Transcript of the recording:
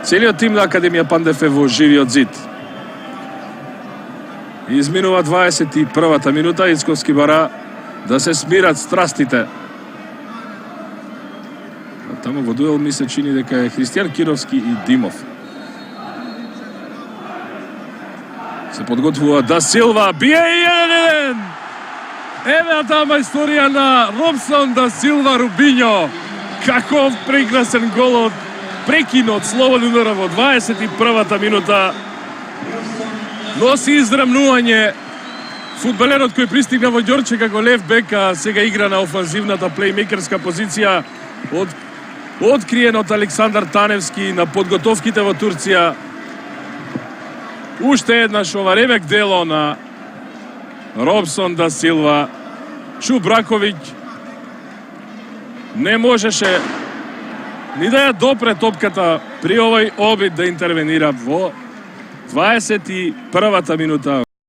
Целиот тим на Академија Пандефе во живиот зид. Изминува 21-та минута, Ицковски бара да се смират страстите. Тамо во дуел ми се чини дека е Христијан Кировски и Димов. Се подготвува Да Силва, бие 1-1! Еве тама историја на Робсон Да Силва Рубињо. Каков прекрасен гол од прекинот слободен удар во 21-та минута. Носи израмнување фудбалерот кој пристигна во Ѓорче како лев бек, а сега игра на офанзивната плеймейкерска позиција откриен од Александар Таневски на подготовките во Турција. Уште еднаш ова ремек дело на Робсон Да Силва. Чубраковиќ не можеше ни да ја допре топката при овој обид да интервенира во 21-та минута.